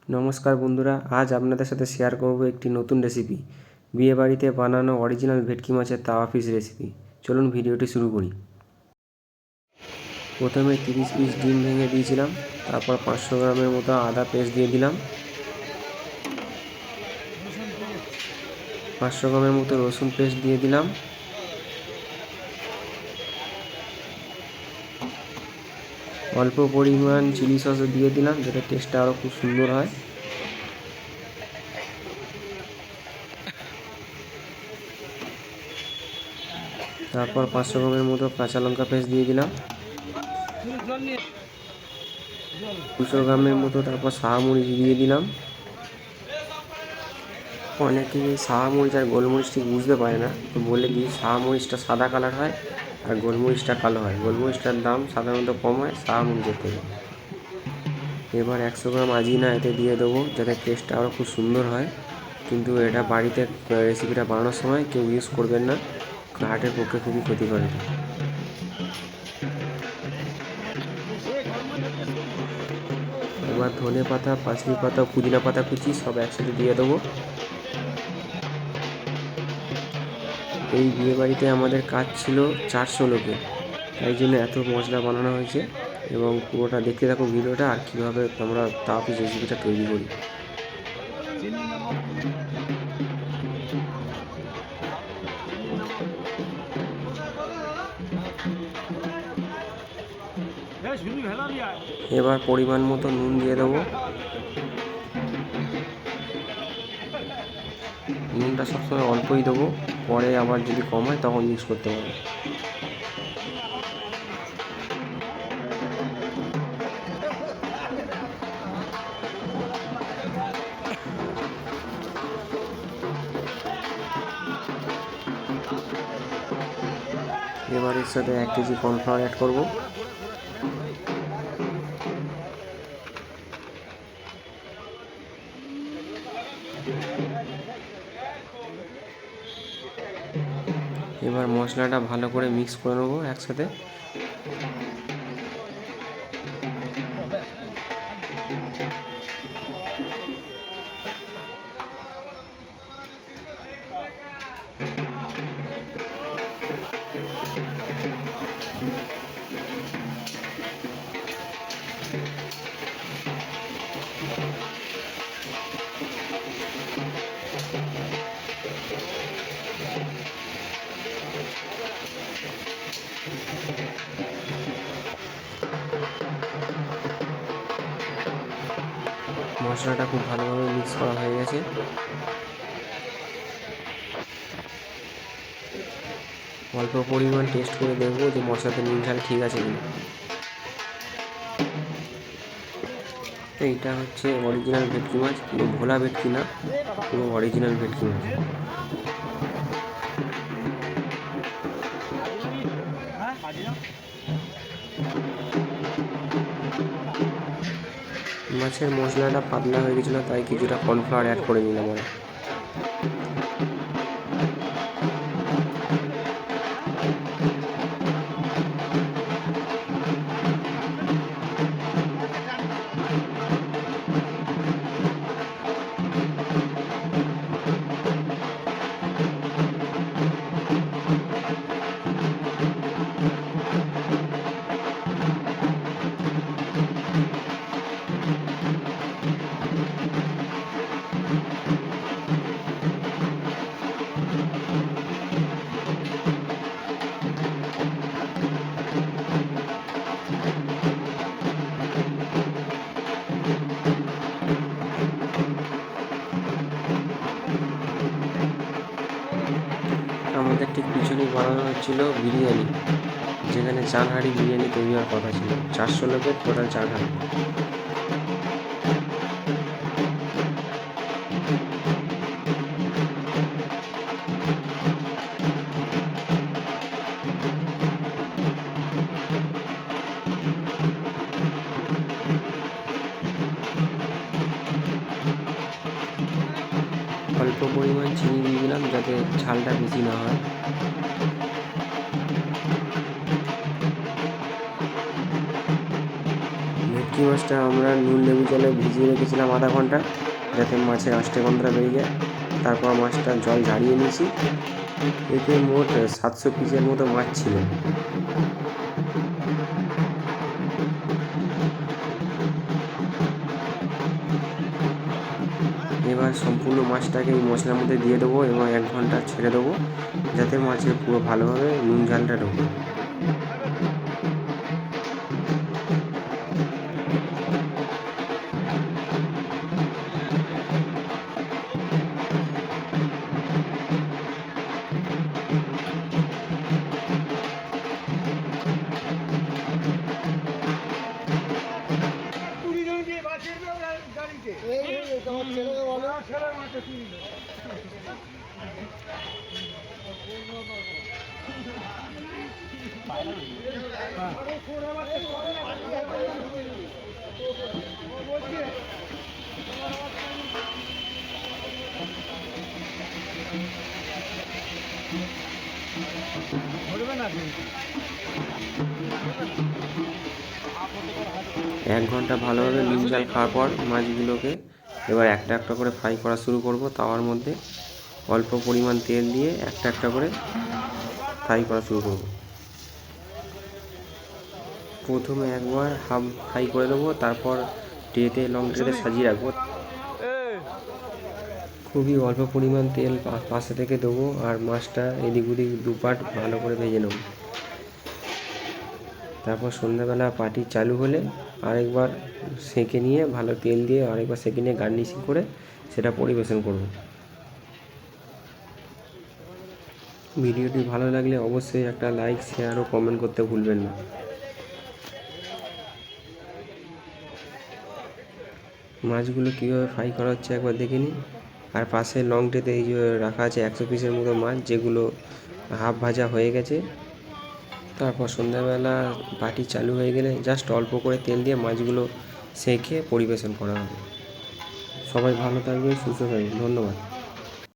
নমস্কার বন্ধুরা, আজ আপনাদের সাথে শেয়ার করব একটি নতুন রেসিপি। বিয়েবাড়িতে বানানো অরিজিনাল ভেটকি মাছের তাওয়া ফিশ রেসিপি। চলুন ভিডিওটি শুরু করি। প্রথমে 30 পিস ডিম ভেঙে দিয়েছিলাম, তারপর 500 গ্রামের মতো আদা পেস্ট দিয়ে দিলাম, 500 গ্রামের মতো রসুন পেস্ট দিয়ে দিলাম, অল্প পরিমাণ চিলি সস দিয়ে দিলাম যাতে টেস্টটা আরও খুব সুন্দর হয়। তারপর 500 গ্রামের মতো কাঁচা লঙ্কা পেস্ট দিয়ে দিলাম, 200 গ্রামের মতো তারপর শাহমরিচ দিয়ে দিলাম। অনেকে শাহমরিচ আর গোলমরিচ ঠিক বুঝতে পারে না, তো বলে দিই শাহমরিচটা সাদা কালার হয় আর গোলমরিচটা কালো হয়। গোলমরিচটার দাম সাধারণত কম হয় শাহমরিচের থেকে। এবার 100 গ্রাম আজিনা এতে দিয়ে দেবো যাতে টেস্টটা আরও খুব সুন্দর হয়। কিন্তু এটা বাড়িতে রেসিপিটা বানানোর সময় কেউ ইউজ করবেন না, হার্টের পক্ষে খুবই ক্ষতিকর এটা। এবার ধনে পাতা, পাঁচমি পাতা, পুদিনা পাতা কুচি সব একসাথে দিয়ে দেবো। এই বিয়েবাড়িতে আমাদের কাজ ছিল 400 লোকের, তাই জন্য এত মশলা বানানো হয়েছে। এবং পুরোটা দেখতে থাকো ভিডিওটা আর কীভাবে আমরা তাওয়া ফিশ রেসিপিটা তৈরি করি। এবার পরিমাণ মতো নুন দিয়ে দেবো। নুনটা সবসময় অল্পই দেবো, পরে আবার যদি কম হয় তখন ইউজ করতে পারবো। এবার এর সাথে 1 কেজি কর্নফ্লাওয়ার অ্যাড করবো। এবার মশলাটা ভালো করে মিক্স করে নেবো একসাথে। মশলাটা খুব ভালোভাবে মিক্স করা হয়ে গেছে। অল্প পরিমাণ টেস্ট করে দেখবো যে মশলাতে নুন ঝাল ঠিক আছে কিনা। এইটা হচ্ছে অরিজিনাল ভেটকি মাছ, পুরো ভোলা ভেটকি না, পুরো অরিজিনাল ভেটকি মাছ। মাছের মশলাটা পাতলা হয়ে গেছিলো, তাই কিছুটা কর্নফ্লাওয়ার অ্যাড করে নিলাম আমরা। আমাদের ঠিক পিছনেই বানানো হচ্ছিল বিরিয়ানি, যেখানে 4 হাঁড়ি বিরিয়ানি তৈরি হওয়ার কথা ছিল। 400 লোকের টোটাল 4 হাঁড়ি। অল্প পরিমাণ চিনি দিয়ে দিলাম যাতে ঝালটা বেশি না হয়। ভেটকি মাছটা আমরা নুন লেবু জলে ভিজিয়ে রেখেছিলাম আধা ঘন্টা, যাতে মাছের আষ্টে গন্ধটা বেরিয়ে যায়। তারপর মাছটা জল ঝারিয়ে নিয়েছি। এতে মোট 700 পিসের মতো মাছ ছিল। এবার সম্পূর্ণ মাছটাকে এই মশলার মধ্যে দিয়ে দেবো এবং 1 ঘন্টা ছেড়ে দেবো, যাতে মাছে পুরো ভালোভাবে নুন ঝালটা ঢোকে। এক ঘন্টা ভালোভাবে নুন ঝাল খাওয়ার পর মাছগুলোকে এবার একটা একটা করে ফ্রাই করা শুরু করব। তাওয়ার মধ্যে অল্প পরিমাণ তেল দিয়ে একটা একটা করে ফ্রাই করা শুরু করব। প্রথমে একবার হাফ ফ্রাই করে দেবো, তারপর ট্রেতে লং ট্রেতে সাজিয়ে রাখবো। খুবই অল্প পরিমাণ তেল পাশে থেকে দেবো আর মাছটা এদিক ওদিক দুপাট ভালো করে ভেজে নেব। তারপর সন্ধ্যাবেলা পার্টি চালু হলে আরেকবার সেঁকে নিয়ে ভালো তেল দিয়ে আরেকবার সেঁকে নিয়ে গার্নিশিং করে সেটা পরিবেশন করব। ভিডিওটি ভালো লাগলে অবশ্যই একটা লাইক, শেয়ার ও কমেন্ট করতে ভুলবেন না। মাছগুলো কীভাবে ফ্রাই করা হচ্ছে একবার দেখে নিন। আর পাশে লং ট্রেতে এই যে রাখা আছে 100 পিসের মতো মাছ, যেগুলো হাফ ভাজা হয়ে গেছে। তারপর সন্ধ্যাবেলা পার্টি চালু হয়ে গেলে জাস্ট অল্প করে তেল দিয়ে মাছগুলো সেঁকে পরিবেশন করা হবে। সবাই ভালো থাকবেন, সুস্থ থাকবেন, ধন্যবাদ।